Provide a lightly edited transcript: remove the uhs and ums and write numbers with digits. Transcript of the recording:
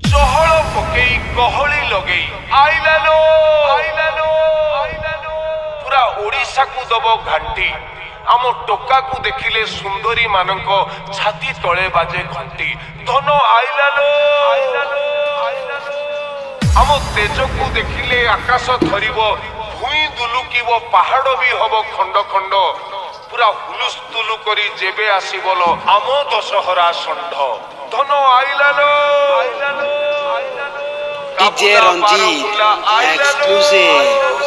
चहल पकई गहली लगई आइलालो आइलालो आइलालो पूरा ओडिशा को दब घंटी आम टोका को देखिले सुंदरी मानक छाती तले बाजे घंटी धन आइलालो आइलालो आइलालो आम तेज को देखिले आकाश धरिब भूई दुलुकिब पहाड़ भी हब खंड खंड पूरा हुलुस्तुलु करी जेबे आसीबल आम दशहरा षंढ धन आइलालो आइलालो DJ Ranjit exclusive